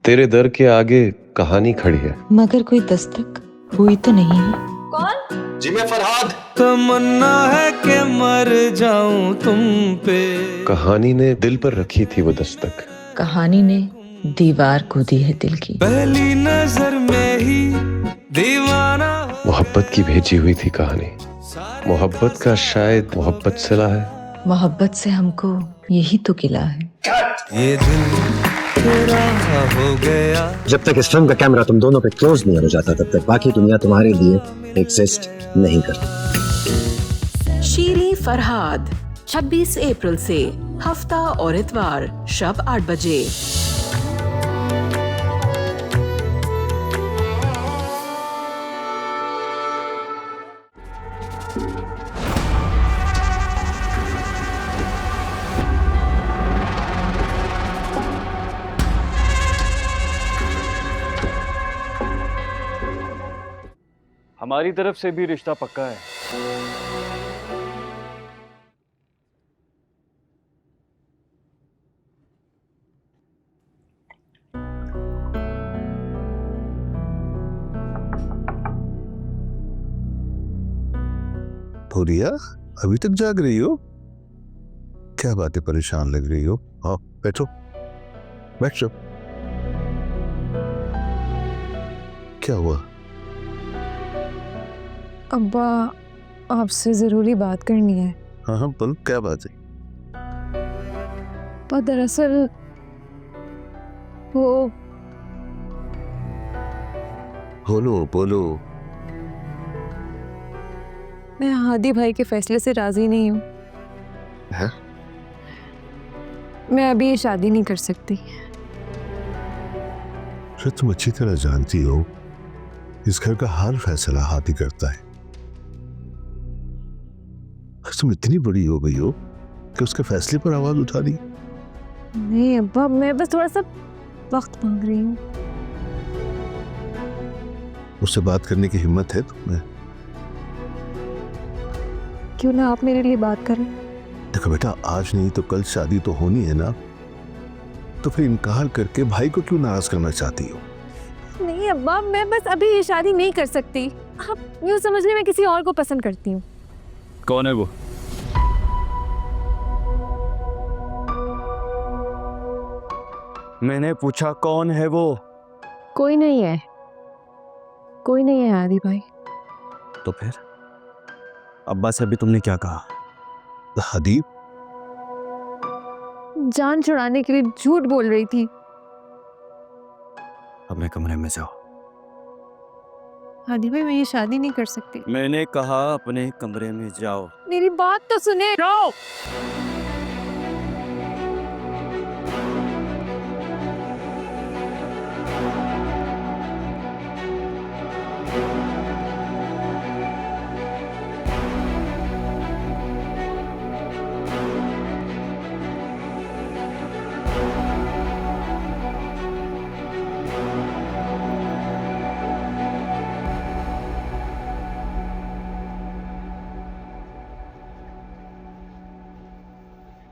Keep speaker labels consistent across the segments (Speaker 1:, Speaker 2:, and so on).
Speaker 1: तेरे दर के आगे कहानी खड़ी है।
Speaker 2: मगर कोई दस्तक हुई तो नहीं है।
Speaker 3: कौन?
Speaker 1: जी मैं फरहाद।
Speaker 4: तमन्ना है कि मर जाऊं तुम पे।
Speaker 1: कहानी ने दिल पर रखी थी वो दस्तक।
Speaker 2: कहानी ने दीवार खोदी है दिल की।
Speaker 4: पहली नजर में ही दीवाना।
Speaker 1: मोहब्बत की भेजी हुई थी कहानी। मोहब्बत का शायद मोहब्बत सिला है।
Speaker 2: मोहब्बत से हमको यही तो गिला है।
Speaker 4: ये दिल तेरा हो गया।
Speaker 5: जब तक इस फिल्म का कैमरा तुम दोनों पे क्लोज नहीं हो जाता तब तक बाकी दुनिया तुम्हारे लिए एग्जिस्ट नहीं करती।
Speaker 6: शीरी फरहाद 26 अप्रैल से हफ्ता और इतवार शब 8 बजे।
Speaker 7: हमारी तरफ से भी रिश्ता पक्का है।
Speaker 8: भूरिया, अभी तक जाग रही हो? क्या बातें परेशान लग रही हो? आओ बैठो, बैठ जाओ। क्या हुआ?
Speaker 9: अब्बा, आपसे जरूरी बात करनी है।
Speaker 8: हाँ हाँ बोलो, क्या बात है?
Speaker 9: पर दरअसल वो
Speaker 8: बोलो बोलो।
Speaker 9: मैं हादी भाई के फैसले से राजी नहीं हूँ।
Speaker 8: है?
Speaker 9: मैं अभी ये शादी नहीं कर सकती।
Speaker 8: शायद तुम अच्छी तरह जानती हो इस घर का हर फैसला हादी करता है। तुम इतनी बड़ी हो गई हो कि उसके फैसले पर आवाज उठा दी।
Speaker 9: नहीं अब्बा, मैं बस थोड़ा सा वक्त मांग रही हूँ।
Speaker 8: उससे बात करने की हिम्मत है तुम्हें?
Speaker 9: क्यों ना आप मेरे लिए बात करें।
Speaker 8: देखो बेटा, आज नहीं तो कल शादी तो होनी है ना, तो फिर इनकार करके भाई को क्यों नाराज करना चाहती हो?
Speaker 9: नहीं अब्बा, मैं बस अभी ये शादी नहीं कर सकती। आप यूँ समझ ले मैं किसी और को पसंद करती हूँ।
Speaker 7: कौन है वो? मैंने पूछा कौन है वो?
Speaker 9: कोई नहीं है, कोई नहीं है हादी भाई।
Speaker 7: तो फिर अब्बा से अभी तुमने क्या कहा?
Speaker 8: हदीब
Speaker 9: जान छुड़ाने के लिए झूठ बोल रही थी।
Speaker 7: अपने कमरे में जाओ।
Speaker 9: हादी भाई, मैं ये शादी नहीं कर सकती।
Speaker 7: मैंने कहा अपने कमरे में जाओ।
Speaker 9: मेरी बात तो सुने।
Speaker 7: जाओ।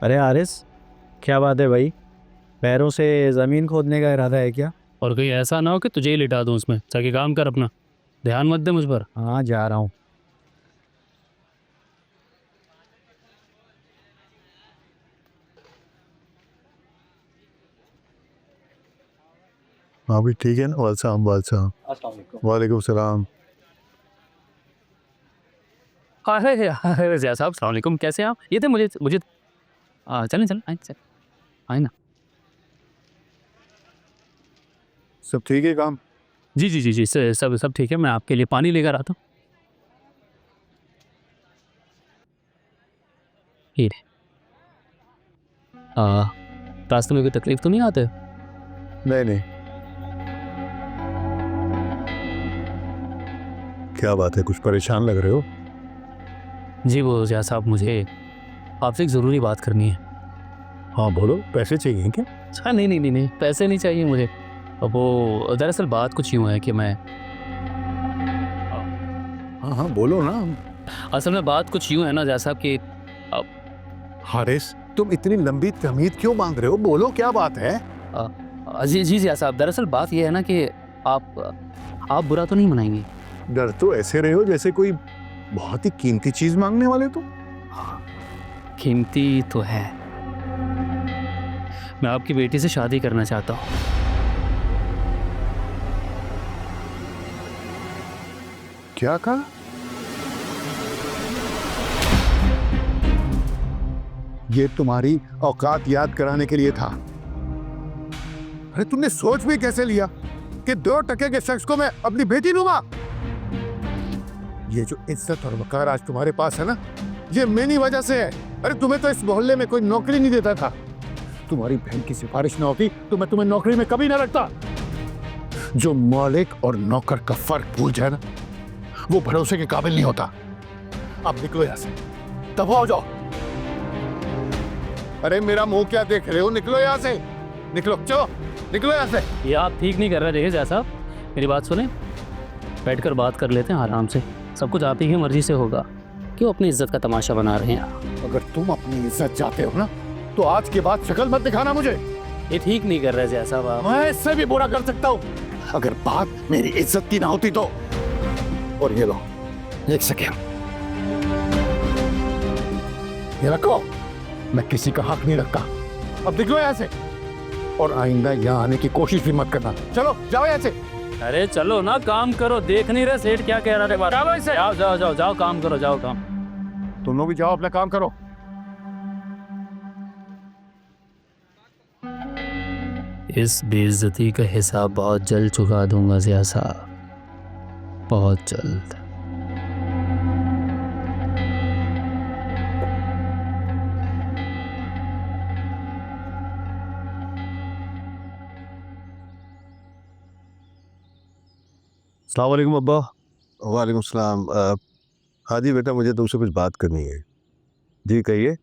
Speaker 10: अरे आरिस, क्या बात है भाई? पैरों से ज़मीन खोदने का इरादा है क्या?
Speaker 11: और कहीं ऐसा ना हो कि तुझे ही लिटा दूं उसमें। जाके काम कर अपना, ध्यान मत दे मुझ पर।
Speaker 10: हाँ जा रहा हूँ।
Speaker 8: हाँ भी ठीक है ना? वालेकुम सलाम।
Speaker 11: अरे ज़िया साहब, अस्सलाम वालेकुम। कैसे हैं आप? ये थे मुझे मुझे चलें चलें, आए ना।
Speaker 8: सब ठीक है काम?
Speaker 11: जी जी जी जी, सब ठीक है। मैं आपके लिए पानी लेकर आता हूँ। ये रास्ते में कोई तकलीफ तो नहीं आते?
Speaker 8: नहीं नहीं। क्या बात है, कुछ परेशान लग रहे हो?
Speaker 11: जी वो ज़िया साहब, मुझे आपसे एक ज़रूरी बात करनी है।
Speaker 8: हाँ बोलो, पैसे चाहिए क्या?
Speaker 11: अच्छा नहीं, पैसे नहीं चाहिए मुझे। अब वो दरअसल बात कुछ यूँ है कि मैं
Speaker 8: हाँ हाँ बोलो ना।
Speaker 11: असल में बात कुछ यूँ है ना ज़िया साहब कि
Speaker 8: हारिस, तुम इतनी लंबी तमीद क्यों मांग रहे हो? बोलो क्या बात है?
Speaker 11: जी जी जी साहब, दरअसल बात यह है ना कि आप बुरा तो नहीं मनाएंगे?
Speaker 8: डर तो ऐसे रहे हो जैसे कोई बहुत ही कीमती चीज मांगने वाले तो।
Speaker 11: कीमती तो है। मैं आपकी बेटी से शादी करना चाहता हूँ।
Speaker 8: क्या कहा? ये तुम्हारी औकात याद कराने के लिए था। अरे तुमने सोच भी कैसे लिया कि 2 टके के शख्स को मैं अपनी बेटी लूंगा? ये जो इज्जत और वकार आज तुम्हारे पास है ना, ये मेरी वजह से है। अरे तुम्हें तो इस मोहल्ले में कोई नौकरी नहीं देता था। तुम्हारी बहन की सिफारिश ना होती तो मैं तुम्हें नौकरी में कभी ना रखता। जो मालिक और नौकर का फर्क भूल जाए ना, वो भरोसे के काबिल नहीं होता। अब निकलो यहां से, दफा हो जाओ। अरे मेरा मुंह क्या देख रहे हो? निकलो यहां से, निकलो, चलो निकलो यहां से।
Speaker 11: ये आप ठीक नहीं कर रहे देखिए साहब, मेरी बात सुने, बैठकर बात कर लेते हैं आराम से। सब कुछ आप ही की मर्जी से होगा, क्यों अपनी इज्जत का तमाशा बना रहे हैं?
Speaker 8: अगर तुम अपनी इज्जत चाहते हो ना, तो आज के बाद शक्ल मत दिखाना मुझे।
Speaker 11: ये ठीक नहीं कर रहे साहब आप।
Speaker 8: मैं इससे भी बुरा कर सकता हूँ अगर बात मेरी इज्जत की ना होती तो। और ये लो 1 सेकेंड, ये रखो। मैं किसी का हक नहीं रखता। अब निकलो यहाँ से, और आइंदा यहाँ आने की कोशिश भी मत करना। चलो जाओ यहाँ से।
Speaker 11: अरे चलो ना, काम करो। देख नहीं रहे सेठ क्या कह रहा है? चलो इसे। जाओ जाओ जाओ जाओ, काम करो, जाओ काम।
Speaker 8: तुम लोग भी जाओ, अपना काम करो।
Speaker 11: इस बेइज्जती का हिसाब बहुत जल्द चुका दूंगा ज़िया साहब, बहुत जल्द।
Speaker 8: अस्सलाम वालेकुम अब्बा। वालेकुम सलाम। हाँ जी बेटा, मुझे तुमसे कुछ बात करनी है। जी कहिए।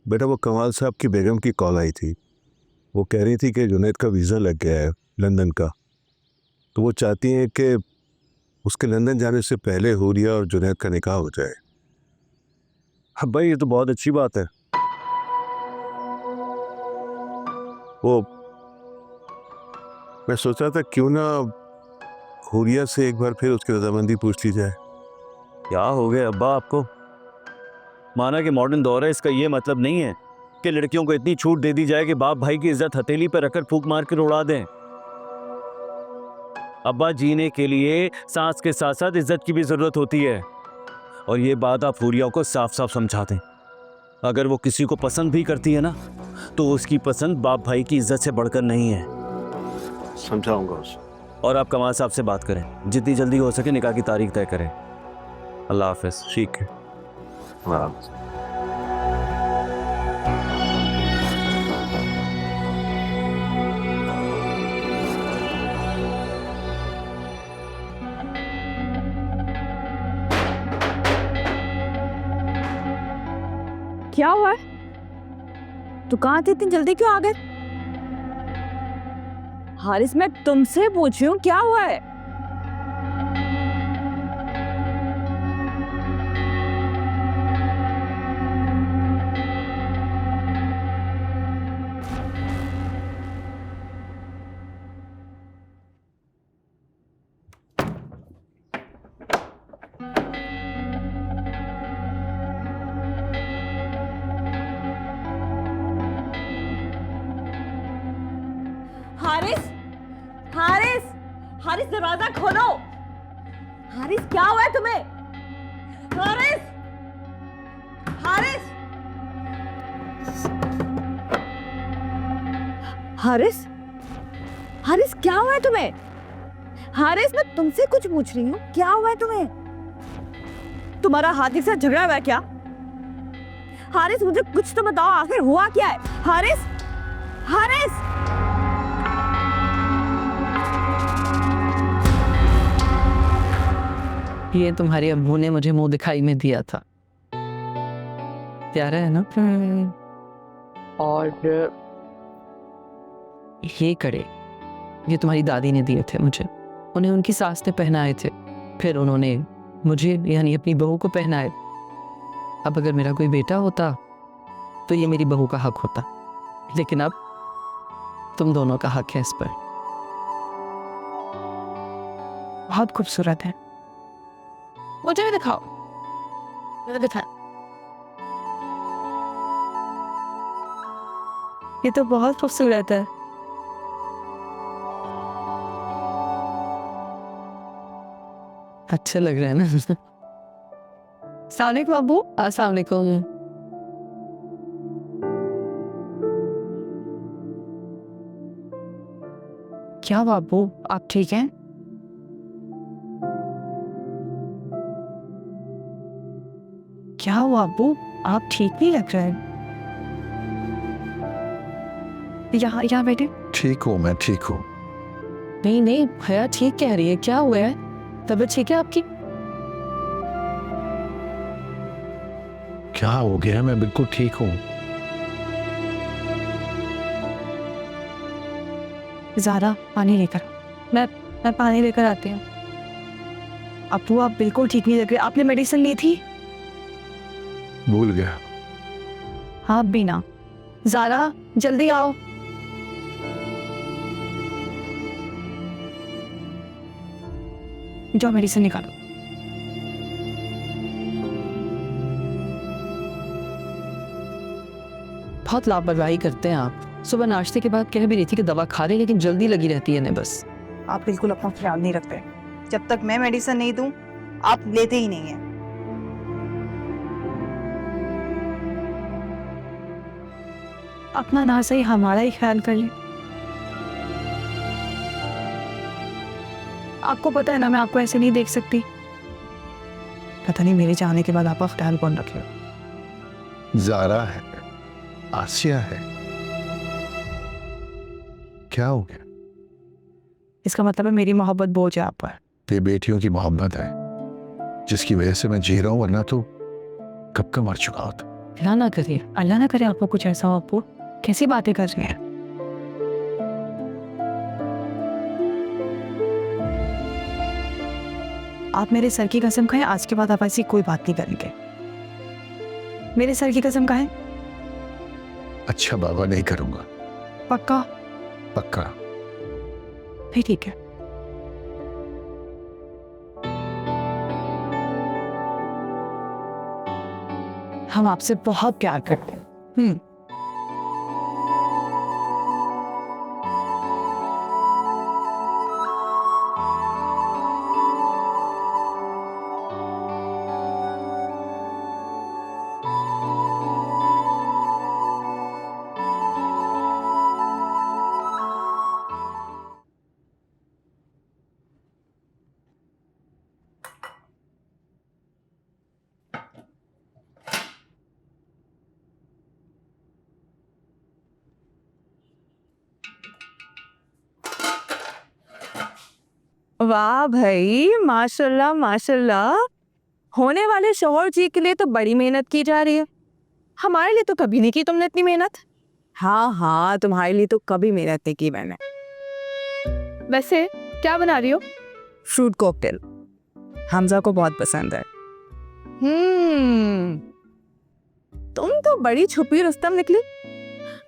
Speaker 8: बेटा वो कमाल साहब की बेगम की कॉल आई थी। वो कह रही थी कि जुनैद का वीज़ा लग गया है लंदन का, तो वो चाहती हैं कि उसके लंदन जाने से पहले हुरिया और जुनैद का निकाह हो जाए। हाँ भाई, ये तो बहुत अच्छी बात है। वो मैं सोच रहा था क्यों ना हुरिया से एक बार फिर उसकी रजामंदी पूछ ली जाए।
Speaker 7: क्या हो गया अब्बा आपको? माना कि मॉडर्न दौर है, इसका ये मतलब नहीं है कि लड़कियों को इतनी छूट दे दी जाए कि बाप भाई की इज्जत हथेली पर रखकर फूंक मार कर उड़ा दें। अब्बा, जीने के लिए सांस के साथ साथ इज्जत की भी जरूरत होती है, और ये बात आप हुरिया को साफ साफ समझा दें। अगर वो किसी को पसंद भी करती है ना, तो उसकी पसंद बाप भाई की इज्जत से बढ़कर नहीं है।
Speaker 8: समझाऊंगा उसे।
Speaker 7: और आप कमाल साहब से बात करें, जितनी जल्दी हो सके निकाह की तारीख तय करें। अल्लाह हाफिज।
Speaker 8: ठीक है।
Speaker 9: क्या हुआ? तू कहाँ थे? इतनी जल्दी क्यों आ गए? हारिस, मैं तुमसे पूछ रही हूँ क्या हुआ है? हारिस, हारिस, हारिस, दरवाजा खोलो। हारिस, क्या हुआ है तुम्हें? हारिस, हारिस, हारिस, हारिस, क्या हुआ है तुम्हें? हारिस, मैं तुमसे कुछ पूछ रही हूँ, क्या हुआ है तुम्हें? तुम्हारा हाथी से झगड़ा हुआ है क्या? हारिस, मुझे कुछ तो बताओ, आखिर हुआ क्या है? हारिस, हारिस,
Speaker 6: ये तुम्हारी अम्मू ने मुझे मुंह दिखाई में दिया था। प्यारा है ना? और ये कड़े, ये तुम्हारी दादी ने दिए थे मुझे। उन्हें उनकी सास ने पहनाए थे, फिर उन्होंने मुझे यानी अपनी बहू को पहनाए। अब अगर मेरा कोई बेटा होता तो ये मेरी बहू का हक होता, लेकिन अब तुम दोनों का हक है इस पर।
Speaker 9: बहुत खूबसूरत है। मुझे भी दिखाओ। मुझे दिखा। ये तो बहुत खूबसूरत है।
Speaker 6: अच्छा लग रहा है ना?
Speaker 9: अस्सलाम वालेकुम अब्बू।
Speaker 6: अस्सलाम वालेकुम।
Speaker 9: क्या हुआ अब्बू, आप ठीक हैं? क्या हुआ अब्बू, आप ठीक नहीं लग रहे हैं। यहाँ यहाँ बैठे।
Speaker 8: ठीक हूँ, मैं ठीक हूँ।
Speaker 6: नहीं नहीं, भैया ठीक कह रही है। क्या हुआ है? तबीयत ठीक है आपकी?
Speaker 8: क्या हो गया? मैं बिल्कुल ठीक हूँ।
Speaker 9: ज़ारा पानी लेकर। मैं पानी लेकर आती हूँ। अब्बू आप बिल्कुल ठीक नहीं लग रहे। आपने मेडिसिन ली थी?
Speaker 8: भूल गया।
Speaker 9: हाँ बीना। ज़ारा जल्दी आओ। जो मेडिसिन निकालो।
Speaker 6: बहुत लापरवाही करते हैं आप। सुबह नाश्ते के बाद कह भी रही थी कि दवा खा रहे, लेकिन जल्दी लगी रहती है इन्हें बस।
Speaker 3: आप बिल्कुल अपना ख्याल नहीं रखते। जब तक मैं मेडिसिन नहीं दूं आप लेते ही नहीं हैं।
Speaker 9: अपना ना सही हमारा ही ख्याल कर ले। आपको पता है ना मैं आपको ऐसे नहीं देख सकती। पता नहीं मेरे जाने के बाद आपका ख्याल कौन रखेगा।
Speaker 8: ज़ारा है, आसिया है। क्या हो गया?
Speaker 9: इसका मतलब है मेरी मोहब्बत बोझ है आप पर।
Speaker 8: ये बेटियों की मोहब्बत है जिसकी वजह से मैं जी रहा हूँ, वरना तो कब का मर चुका होता।
Speaker 9: अल्लाह ना करे, अल्लाह ना करे आपको कुछ ऐसा हो। आपको कैसी बातें कर रहे हैं? आप मेरे सर की कसम खाएं, आज के बाद आप ऐसी कोई बात नहीं करेंगे। मेरे सर की कसम खाएं।
Speaker 8: अच्छा बाबा, नहीं करूंगा।
Speaker 9: पक्का?
Speaker 8: पक्का।
Speaker 9: नहीं ठीक है। हम आपसे बहुत प्यार करते हैं। वाह भाई, माशाल्लाह माशाल्लाह। होने वाले शौहर जी के लिए तो बड़ी मेहनत की जा रही है। हमारे लिए तो कभी नहीं की तुमने इतनी मेहनत। हाँ हाँ, तुम्हारे लिए तो कभी मेहनत नहीं की मैंने। वैसे क्या बना रही हो? Fruit cocktail. हमजा को बहुत पसंद है। तुम तो बड़ी छुपी रुस्तम निकली।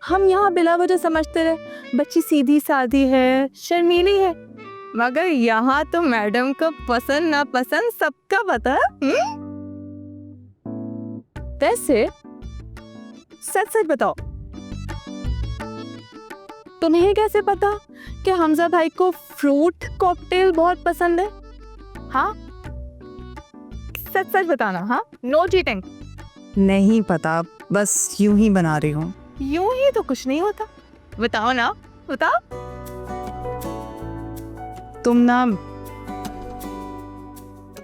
Speaker 9: हम यहाँ बिला वजह समझते रहे बच्ची सीधी सादी है, शर्मीली है, मगर यहाँ तो मैडम को पसंद ना पसंद सबका पता है। वैसे सच सच बताओ, तुम्हें कैसे पता कि हमजा भाई को फ्रूट कॉकटेल बहुत पसंद है? हाँ सच सच बताना। हाँ, नो चीटिंग।
Speaker 3: नहीं पता, बस यूं ही बना रही हूँ।
Speaker 9: यूं ही तो कुछ नहीं होता। बताओ ना, बताओ।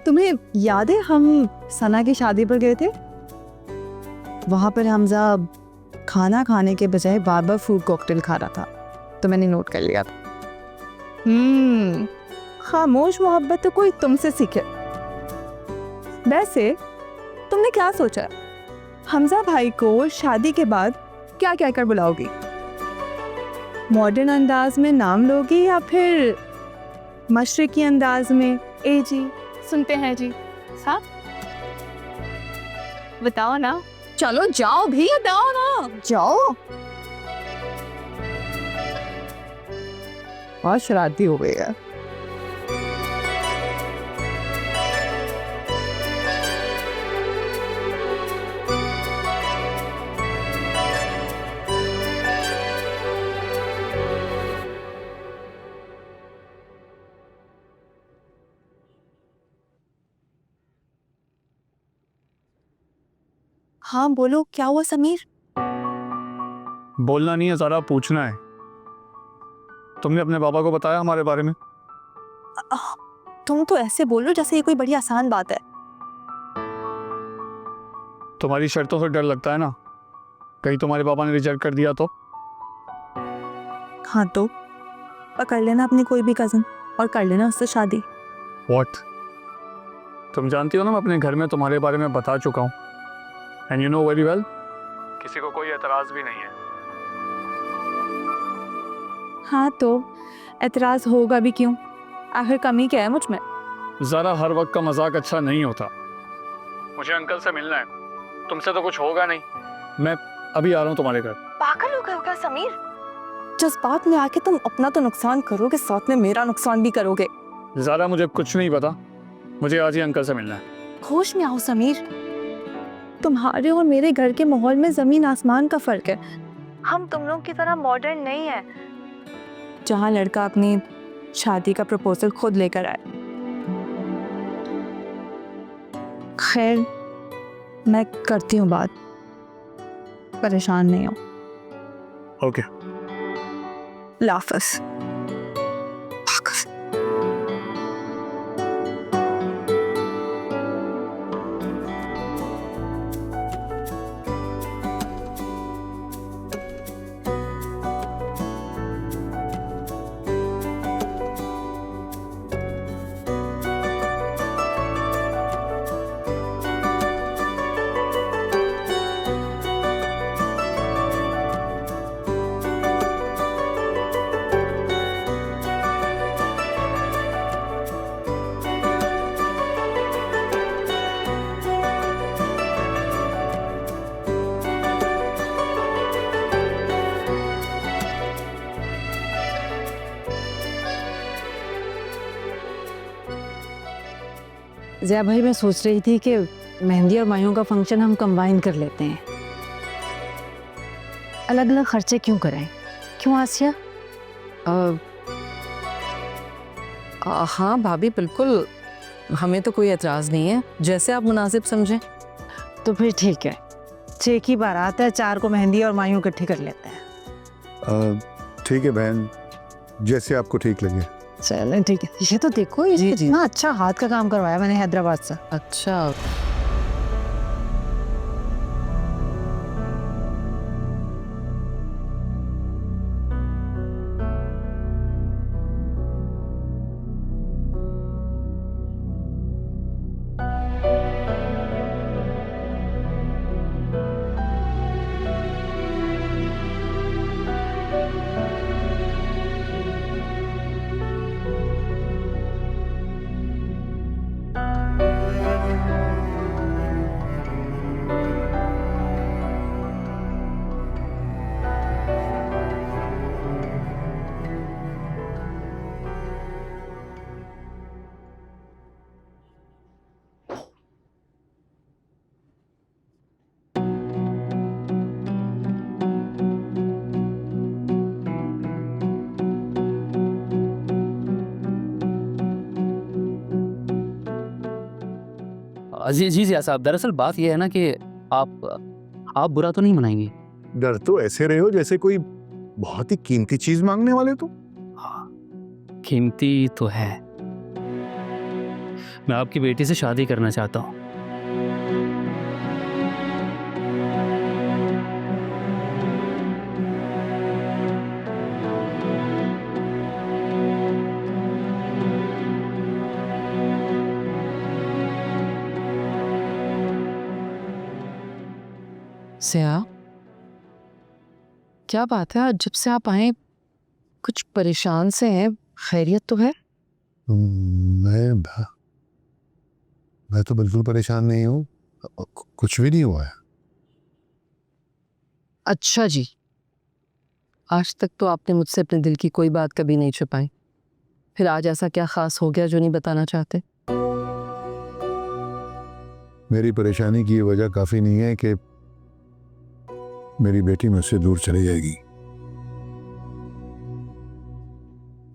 Speaker 3: तुम्हें याद है हम सना की शादी पर गए थे? वहां पर हमजा खाना खाने के बजाय बार बार फ्रूट कॉकटेल खा रहा था, तो मैंने नोट कर लिया था। खामोश मोहब्बत तो कोई तुमसे सीखे। वैसे तुमने क्या सोचा, हमजा भाई को शादी के बाद क्या क्या कर बुलाओगी? मॉडर्न अंदाज में नाम लोगी या फिर मशरकी अंदाज में ए जी सुनते हैं जी? हाँ बताओ ना। चलो जाओ भी, बताओ ना, जाओ। बहुत शरारती हो गई है। हाँ बोलो, क्या हुआ समीर?
Speaker 10: बोलना नहीं है ज़रा, पूछना है। तुमने अपने पापा को बताया हमारे बारे में?
Speaker 9: तुम तो ऐसे बोलो जैसे ये कोई बड़ी आसान बात है।
Speaker 10: तुम्हारी शर्तों से डर लगता है ना, कहीं तुम्हारे पापा ने रिजेक्ट कर दिया तो?
Speaker 9: हाँ तो पकड़ लेना अपनी कोई भी कजन और कर लेना उससे शादी।
Speaker 10: व्हाट? तुम जानती हो ना मैं अपने घर में तुम्हारे बारे में बता चुका हूँ, and you know very well किसी को कोई एतराज़ भी नहीं है।
Speaker 9: हाँ तो एतराज़ होगा भी क्यों, आखिर कमी क्या है मुझ में?
Speaker 10: ज़रा हर वक्त का मजाक अच्छा नहीं होता। मुझे अंकल से मिलना है, तुमसे तो कुछ होगा नहीं। मैं अभी आ रहा हूँ तुम्हारे घर।
Speaker 9: पागल हो गए हो क्या समीर? जज्बात में आके तुम अपना तो नुकसान करोगे, साथ में मेरा नुकसान भी करोगे।
Speaker 10: ज़रा मुझे कुछ नहीं पता, मुझे आज ही अंकल से मिलना है।
Speaker 9: होश में आओ समीर, तुम्हारे और मेरे घर के माहौल में जमीन आसमान का फर्क है। हम तुम लोग की तरह मॉडर्न नहीं है जहाँ लड़का अपनी शादी का प्रपोजल खुद लेकर आए। खैर मैं करती हूँ बात, परेशान नहीं हो।
Speaker 10: ओके।
Speaker 9: लाफिज।
Speaker 12: ज़िया भाई, मैं सोच रही थी कि मेहंदी और मायूं का फंक्शन हम कंबाइन कर लेते हैं। अलग अलग खर्चे क्यों कराएं? क्यों आसिया?
Speaker 6: हाँ भाभी बिल्कुल, हमें तो कोई एतराज़ नहीं है, जैसे आप मुनासिब समझें।
Speaker 12: तो फिर ठीक है, 6 की बारात है, 4 को मेहंदी और मायूं इकट्ठी कर लेते हैं।
Speaker 8: ठीक है बहन, जैसे आपको ठीक लगे।
Speaker 12: चलें ठीक है। ये तो देखो, ये इतना अच्छा हाथ का काम करवाया मैंने हैदराबाद से।
Speaker 6: अच्छा।
Speaker 11: जी जी जी साहब, दरअसल बात यह है ना कि आप बुरा तो नहीं मनाएंगे?
Speaker 8: डर तो ऐसे रहे हो जैसे कोई बहुत ही कीमती चीज मांगने वाले। तो
Speaker 11: कीमती तो है, मैं आपकी बेटी से शादी करना चाहता हूँ।
Speaker 6: सिया, क्या बात है, आज जब से आप आए कुछ परेशान से हैं, खैरियत तो है?
Speaker 8: मैं तो बिल्कुल परेशान नहीं हूँ, कुछ भी नहीं हुआ है।
Speaker 6: अच्छा जी, आज तक तो आपने मुझसे अपने दिल की कोई बात कभी नहीं छुपाई। फिर आज ऐसा क्या खास हो गया जो नहीं बताना चाहते?
Speaker 8: मेरी परेशानी की ये वजह काफी नहीं है कि मेरी बेटी मुझसे दूर चली जाएगी।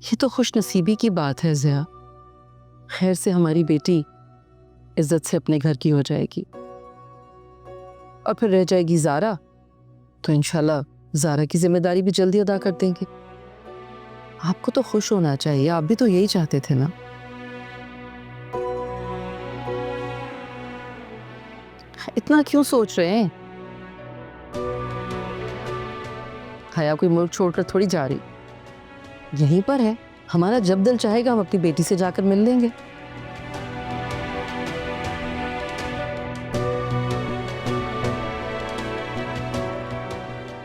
Speaker 6: ये तो खुशनसीबी की बात है ज़िया। खैर से हमारी बेटी इज्जत से अपने घर की हो जाएगी और फिर रह जाएगी ज़ारा, तो इंशाल्लाह ज़ारा की जिम्मेदारी भी जल्दी अदा कर देंगे। आपको तो खुश होना चाहिए, आप भी तो यही चाहते थे ना। इतना क्यों सोच रहे हैं? हया कोई मुल्क छोड़कर थोड़ी जा रही, यहीं पर है। हमारा जब दिल चाहेगा हम अपनी बेटी से जाकर मिल लेंगे।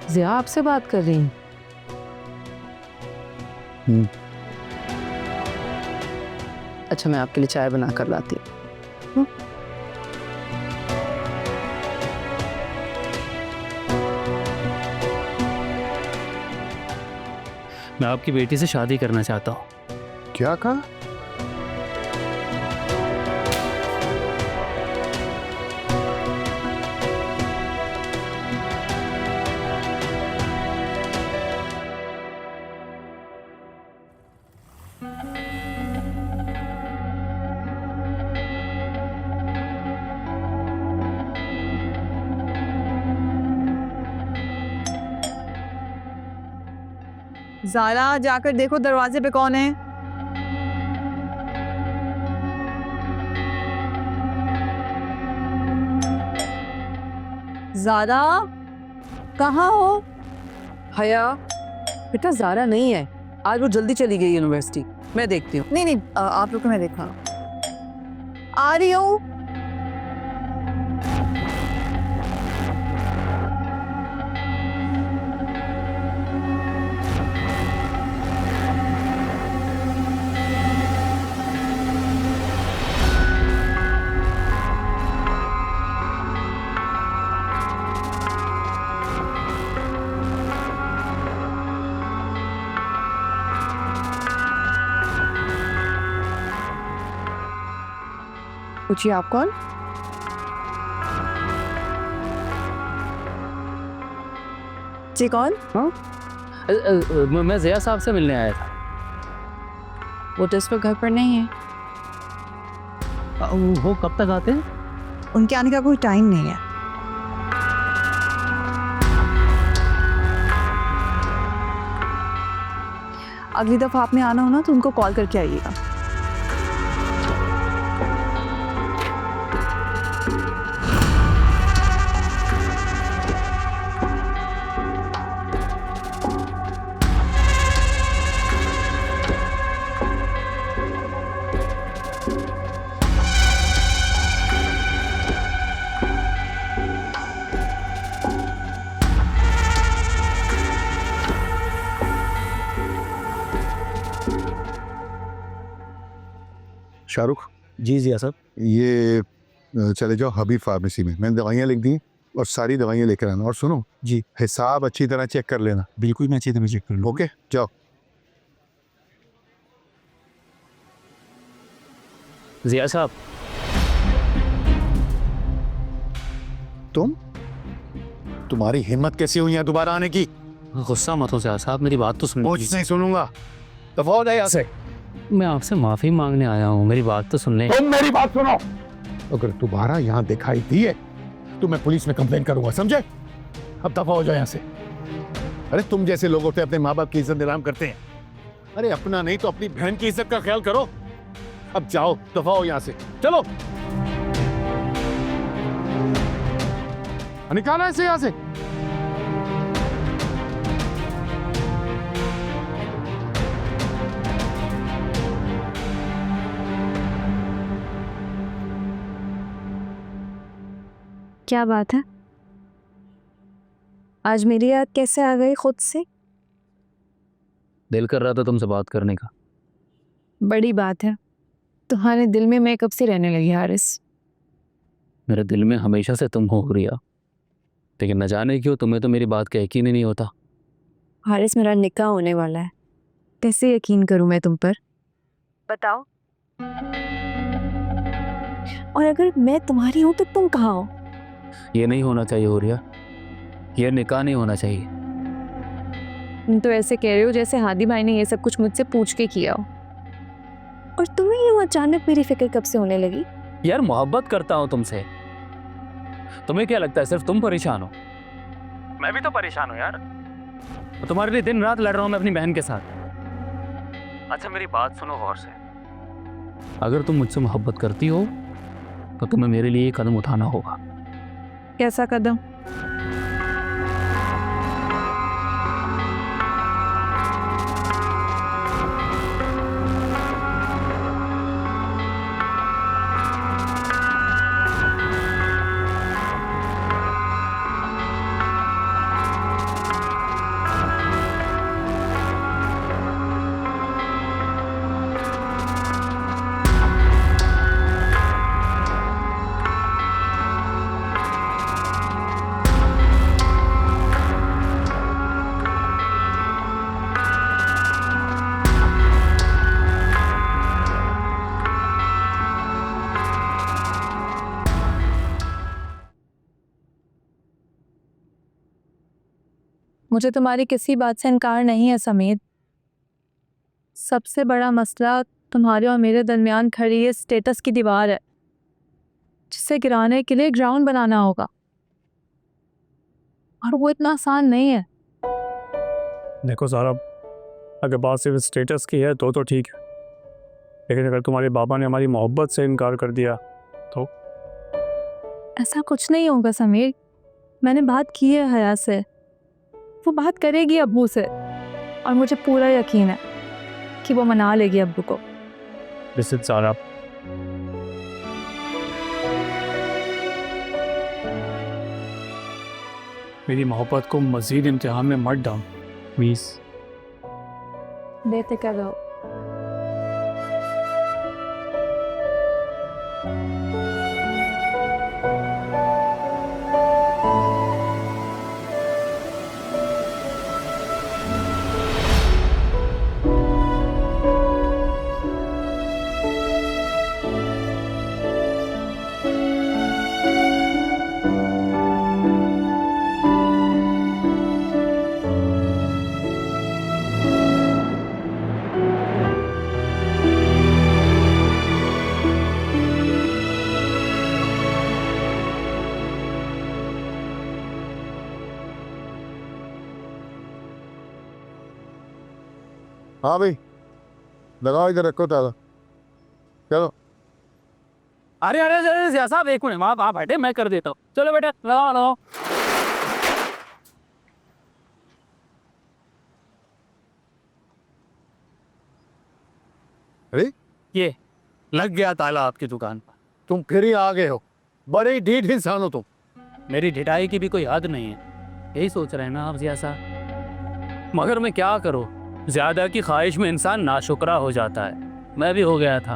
Speaker 6: ज़िया आपसे बात कर रही हूँ। अच्छा, मैं आपके लिए चाय बना कर लाती हूँ।
Speaker 11: मैं आपकी बेटी से शादी करना चाहता हूँ।
Speaker 8: क्या कहा?
Speaker 3: ज़ारा, जाकर देखो दरवाजे पे कौन है। ज़ारा, कहाँ हो?
Speaker 6: हया, बेटा ज़ारा नहीं है, आज वो जल्दी चली गई यूनिवर्सिटी। मैं देखती हूँ।
Speaker 3: नहीं नहीं, आप लोग को मैं देखा। आ रही हूँ। पूछिए, आप कौन? जी कौन?
Speaker 11: हाँ, मैं ज़िया साहब से मिलने आया था।
Speaker 3: वो तो इस वक्त घर पर नहीं है।
Speaker 11: वो कब तक आते हैं?
Speaker 3: उनके आने का कोई टाइम नहीं है। अगली दफा आपने आना हो ना तो उनको कॉल करके आइएगा।
Speaker 8: शाहरुख
Speaker 7: जी ज़िया साहब।
Speaker 8: ये चले जाओ हबीब फार्मेसी में, मैंने दवाइयाँ लिख दी और सारी दवाइयाँ लेकर आना। और सुनो
Speaker 7: जी,
Speaker 8: हिसाब अच्छी तरह चेक कर लेना।
Speaker 7: बिल्कुल मैं अच्छी तरह चेक कर लूँ।
Speaker 8: ओके, जाओ।
Speaker 11: ज़िया साहब,
Speaker 8: तुम्हारी हिम्मत कैसी हुई है दोबारा आने की?
Speaker 11: गुस्सा मत हो ज़िया साहब, मेरी बात तो सुनिए।
Speaker 8: कुछ नहीं सुनूंगा, दफा हो जाए यहाँ से।
Speaker 11: मैं आपसे माफ़ी मांगने आया हूँ, मेरी बात तो सुन लें।
Speaker 8: तुम मेरी बात सुनो, अगर दोबारा यहाँ दिखाई दिए तो मैं पुलिस में कंप्लेन करूंगा, समझे? अब दफा हो जाए यहाँ से। अरे तुम जैसे लोग होते अपने माँ बाप की इज्जत नीलाम करते हैं। अरे अपना नहीं तो अपनी बहन की इज्जत का ख्याल करो। अब जाओ, दफा हो यहाँ से, चलो। निकालो इसे यहाँ से।
Speaker 9: क्या बात है? आज मेरी याद कैसे आ गई खुद से?
Speaker 11: दिल कर रहा था तुमसे बात करने का।
Speaker 9: बड़ी बात है। तुम्हारे दिल में मैं कब से रहने लगी हारिस?
Speaker 11: मेरे दिल में हमेशा से तुम हो रिया, लेकिन न जाने क्यों तुम्हें तो मेरी बात का यकीन ही नहीं होता।
Speaker 9: हारिस, मेरा निकाह होने वाला है, कैसे यकीन करूं मैं तुम पर? बताओ। और अगर मैं तुम्हारी हूं तो तुम कहाँ हो?
Speaker 11: ये नहीं होना चाहिए हुरिया, ये निकाह नहीं होना चाहिए।
Speaker 9: तुम तो ऐसे कह रहे हो जैसे हादी भाई ने ये सब कुछ मुझसे पूछ के किया हो। और तुम्हें यूं अचानक मेरी फिक्र कब से होने लगी?
Speaker 11: यार मोहब्बत करता हूं तुमसे, तुम्हें क्या लगता है सिर्फ तुम परेशान हो? मैं भी तो परेशान हूं यार, तुम्हारे लिए दिन रात लड़ रहा हूं मैं अपनी बहन के साथ। अच्छा मेरी बात सुनो गौर से, अगर तुम मुझसे मोहब्बत करती हो तो तुम्हें मेरे लिए कदम उठाना होगा।
Speaker 9: कैसा कदम? मुझे तुम्हारी किसी बात से इनकार नहीं है समीर। सबसे बड़ा मसला तुम्हारे और मेरे दरमियान खड़ी ये स्टेटस की दीवार है, जिसे गिराने के लिए ग्राउंड बनाना होगा, और वो इतना आसान नहीं है।
Speaker 10: देखो सारा, अगर बात सिर्फ स्टेटस की है तो ठीक है, लेकिन अगर तुम्हारे बाबा ने हमारी मोहब्बत से इनकार कर दिया तो?
Speaker 9: ऐसा कुछ नहीं होगा समीर, मैंने बात की है हया से, वो बात करेगी अब्बू से, और मुझे पूरा यकीन है कि वो मना लेगी अब्बू को।
Speaker 10: लिसन सारा, मेरी मोहब्बत को मजीद इम्तिहान में मत डाल प्लीज।
Speaker 9: बेफिक्र रहो।
Speaker 8: हाँ भाई, लगाओ, इधर रखो ताला। चलो।
Speaker 11: अरे अरे अरे ज़िया साहब एक मिनट, आप बैठे, मैं कर देता हूँ। चलो बेटा लगाओ लगाओ।
Speaker 8: अरे
Speaker 11: ये लग गया ताला आपकी दुकान पर।
Speaker 8: तुम फिर ही आ गए हो, बड़े ही ढीठ इंसान हो तुम।
Speaker 11: मेरी ढिठाई की भी कोई हद नहीं है, यही सोच रहे हैं ना आप ज़िया साहब। मगर मैं क्या करूँ, ज़्यादा की ख्वाहिश में इंसान नाशुक्रा हो जाता है। मैं भी हो गया था,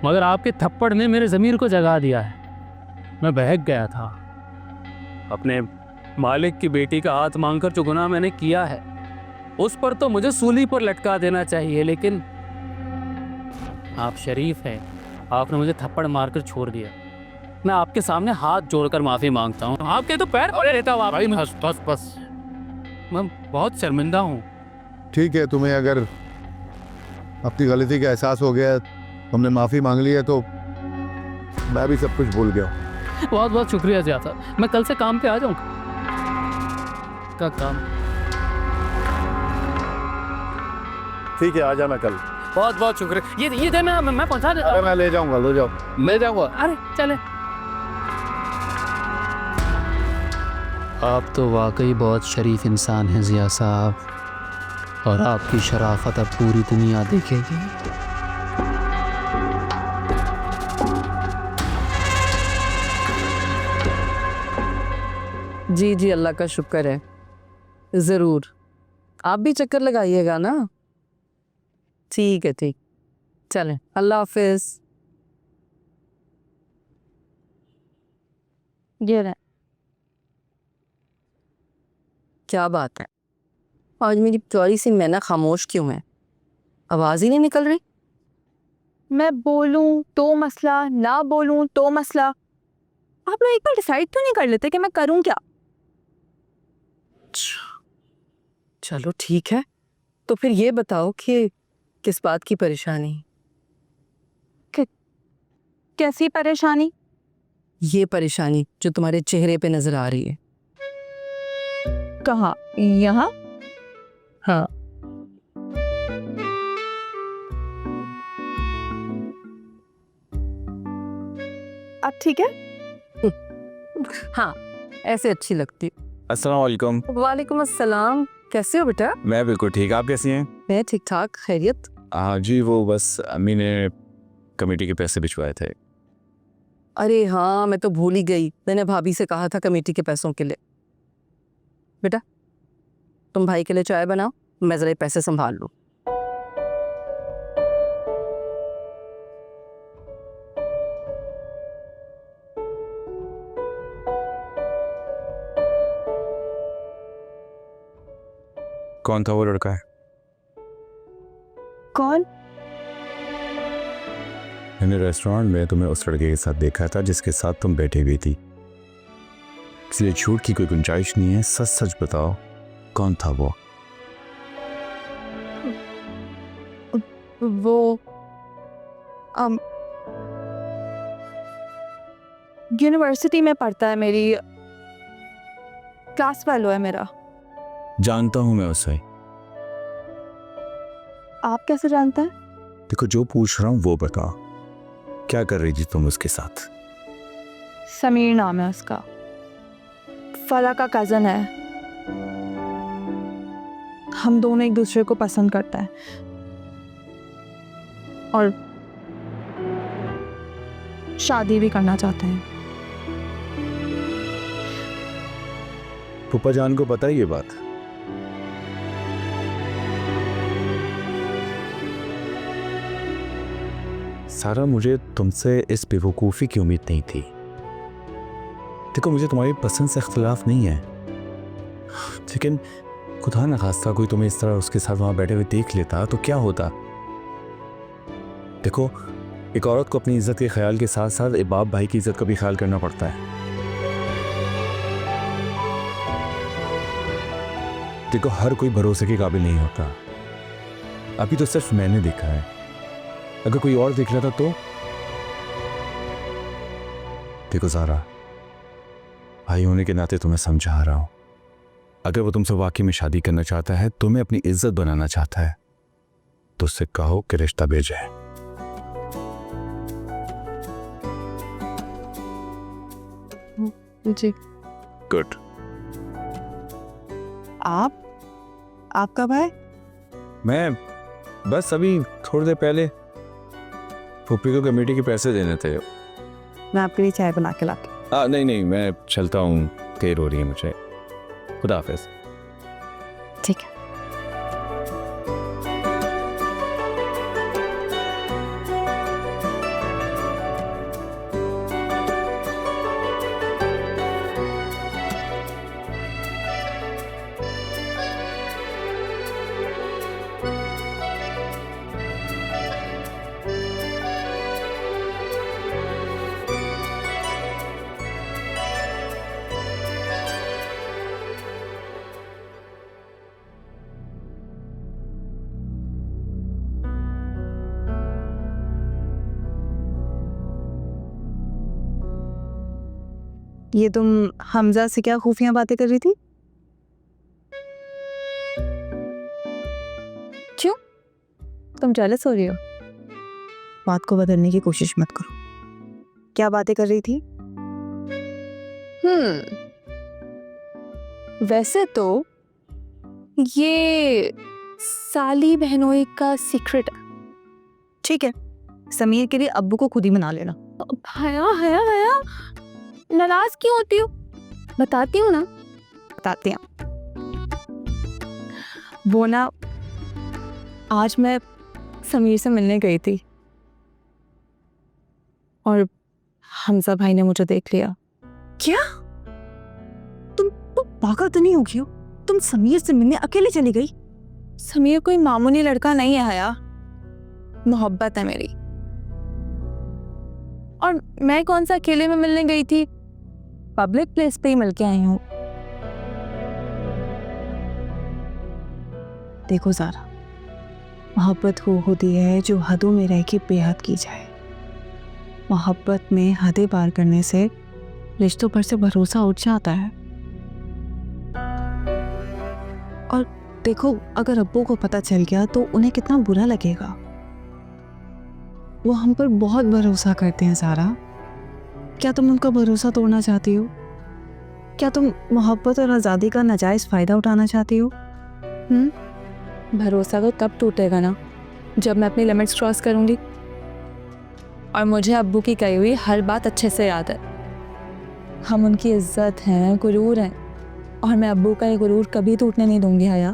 Speaker 11: मगर आपके थप्पड़ ने मेरे ज़मीर को जगा दिया है। मैं बहक गया था। अपने मालिक की बेटी का हाथ मांगकर जो गुनाह मैंने किया है, उस पर तो मुझे सूली पर लटका देना चाहिए, लेकिन आप शरीफ हैं, आपने मुझे थप्पड़ मारकर छोड़ दिया। मैं आपके सामने हाथ जोड़कर माफ़ी मांगता हूँ, आपके तो पैर पड़े रहता हूँ। भाई बस बस बस, मैं बहुत शर्मिंदा हूँ।
Speaker 8: ठीक है, तुम्हें अगर अपनी गलती का एहसास हो गया, तुमने माफ़ी मांग ली है, तो मैं भी सब कुछ भूल गया हूँ।
Speaker 11: बहुत बहुत शुक्रिया ज़िया साहब, मैं कल से काम पे आ जाऊँगा। का काम?
Speaker 8: ठीक है, आ जाना कल।
Speaker 11: बहुत बहुत शुक्रिया। ये दे, मैं पहुँचा देता हूँ।
Speaker 8: मैं ले जाऊँगा, ले जाओ।
Speaker 11: मैं जाऊँगा। अरे चले। आप तो वाकई बहुत शरीफ इंसान हैं ज़िया साहब, और आपकी शराफत अब पूरी दुनिया देखेगी। जी जी, अल्लाह का शुक्र है। ज़रूर, आप भी चक्कर लगाइएगा ना। ठीक है, ठीक। चलें, अल्लाह हाफिज़। ये रहे। क्या बात है, आज मेरी प्यारी सी मैना खामोश क्यों है? आवाज़ ही नहीं निकल रही।
Speaker 3: मैं बोलूं तो मसला, ना बोलूं तो मसला। आप लोग एक बार डिसाइड तो नहीं कर लेते कि मैं करूं क्या?
Speaker 6: चलो ठीक है, तो फिर ये बताओ कि किस बात की परेशानी?
Speaker 3: कैसी परेशानी?
Speaker 6: ये परेशानी जो तुम्हारे चेहरे पे नजर आ रही है।
Speaker 3: कहाँ? यहाँ?
Speaker 6: हाँ।
Speaker 3: अब ठीक है?
Speaker 6: हाँ, ऐसे अच्छी लगती।
Speaker 7: अस्सलाम वालेकुम।
Speaker 6: वालेकुम अस्सलाम। कैसे हो बेटा?
Speaker 7: मैं बिल्कुल ठीक, आप कैसी हैं?
Speaker 6: मैं ठीक ठाक, खैरियत।
Speaker 7: हाँ जी, वो बस अम्मी ने कमेटी के पैसे भिजवाए थे।
Speaker 6: अरे हाँ, मैं तो भूल ही गई। मैंने भाभी से कहा था कमेटी के पैसों के लिए। बेटा तुम भाई के लिए चाय बनाओ, मैं जरा पैसे संभाल लूँ।
Speaker 7: कौन था वो लड़का? है
Speaker 3: कौन?
Speaker 7: मैंने रेस्टोरेंट में तुम्हें उस लड़के के साथ देखा था जिसके साथ तुम बैठी हुई थी। इसलिए झूठ की कोई गुंजाइश नहीं है, सच सच बताओ कौन था वो?
Speaker 3: यूनिवर्सिटी में पढ़ता है, मेरी क्लास फेलो है मेरा।
Speaker 7: जानता हूं मैं उसे।
Speaker 3: आप कैसे जानते हैं?
Speaker 7: देखो, जो पूछ रहा हूं वो बताओ, क्या कर रही थी तुम उसके साथ?
Speaker 3: समीर नाम है उसका, फला का कजन है। हम दोनों एक दूसरे को पसंद करते हैं और शादी भी करना चाहते हैं।
Speaker 7: फूफा जान को पता है ये बात? सारा, मुझे तुमसे इस बेवकूफ़ी की उम्मीद नहीं थी। देखो, मुझे तुम्हारी पसंद से इख्तिलाफ नहीं है, लेकिन खुदा न खास्ता कोई तुम्हें इस तरह उसके साथ वहाँ बैठे हुए देख लेता तो क्या होता? देखो, एक औरत को अपनी इज्जत के ख्याल के साथ साथ एक बाप भाई की इज्जत का भी ख्याल करना पड़ता है। देखो, हर कोई भरोसे के काबिल नहीं होता। अभी तो सिर्फ मैंने देखा है, अगर कोई और देख रहा था तो? देखो ज़ारा, भाई होने के नाते तुम्हें समझा रहा हूं, अगर वो तुमसे वाकई में शादी करना चाहता है, तुम्हें अपनी इज्जत बनाना चाहता है, तो उससे कहो कि रिश्ता भेजे।
Speaker 3: जी।
Speaker 7: गुड।
Speaker 3: आप कब आए?
Speaker 7: मैं बस अभी थोड़ी देर पहले। फूफी को कमेटी के पैसे देने थे।
Speaker 3: मैं आपके लिए चाय बना के लाती।
Speaker 7: नहीं, मैं चलता हूँ, देर हो रही है मुझे। खुदा हाफिज।
Speaker 3: ठीक है। ये तुम हमजा से क्या खुफिया बातें कर रही थी? क्यों? तुम जेलस हो रही हो? बात को बदलने की कोशिश मत करो। क्या बातें कर रही थी?
Speaker 13: वैसे तो ये साली बहनोई का सीक्रेट है।
Speaker 3: ठीक है, समीर के लिए अब्बू को खुद ही मना लेना।
Speaker 13: हया नाराज क्यों होती हो? बताती हूँ ना।
Speaker 3: बताते हैं। वो ना, आज मैं समीर से मिलने गई थी और हमजा भाई ने मुझे देख लिया। क्या? तुम पागल तो नहीं होगी हो? तुम समीर से मिलने अकेले चली गई? समीर कोई मामूली लड़का नहीं है हया, मोहब्बत है मेरी।
Speaker 13: और मैं कौन सा अकेले में मिलने गई थी, पब्लिक प्लेस पे ही मिल के आई हूँ।
Speaker 12: देखो ज़ारा, मोहब्बत वो होती है जो हदों में रह के बेहद की जाए। मोहब्बत में हदें पार करने से रिश्तों पर से भरोसा उठ जाता है। और देखो, अगर अब्बू को पता चल गया तो उन्हें कितना बुरा लगेगा। वो हम पर बहुत भरोसा करते हैं ज़ारा। क्या तुम उनका भरोसा तोड़ना चाहती हो? क्या तुम मोहब्बत और आज़ादी का नाजायज़ फ़ायदा उठाना चाहती हो?
Speaker 13: भरोसा तो तब टूटेगा ना जब मैं अपनी लिमिट्स क्रॉस करूँगी। और मुझे अब्बू की कही हुई हर बात अच्छे से याद है। हम उनकी इज्जत हैं, गुरूर हैं, और मैं अब्बू का ये गुरूर कभी टूटने नहीं दूंगी हया।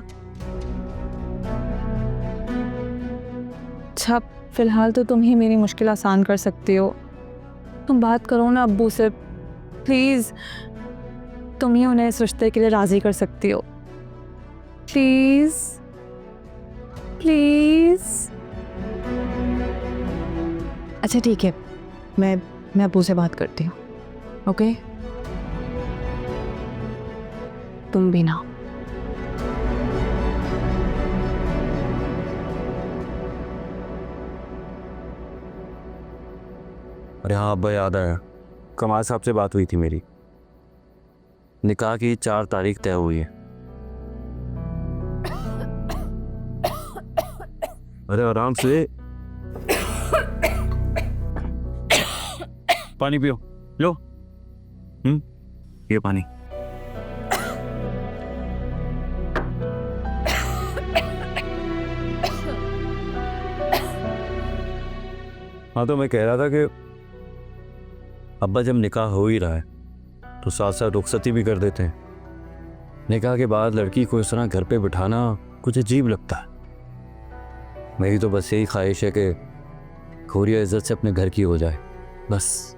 Speaker 13: अच्छा, फिलहाल तो तुम ही मेरी मुश्किल आसान कर सकती हो। तुम बात करो ना अब्बू से, प्लीज़। तुम ही उन्हें इस रिश्ते के लिए राज़ी कर सकती हो, प्लीज़ प्लीज़।
Speaker 12: अच्छा ठीक है, मैं अब्बू से बात करती हूँ। ओके, तुम भी ना।
Speaker 7: अरे हाँ अब्बा, याद आया, कमाल साहब से बात हुई थी मेरी। निकाह की 4 तारीख तय हुई है। अरे आराम से, पानी पियो, लो। ये पानी। हाँ, तो मैं कह रहा था कि अब्बा जब निकाह हो ही रहा है तो साथ साथ रुखसती भी कर देते हैं। निकाह के बाद लड़की को इस तरह घर पे बिठाना कुछ अजीब लगता है। मेरी तो बस यही ख्वाहिश है कि खोरिया इज्जत से अपने घर की हो जाए, बस।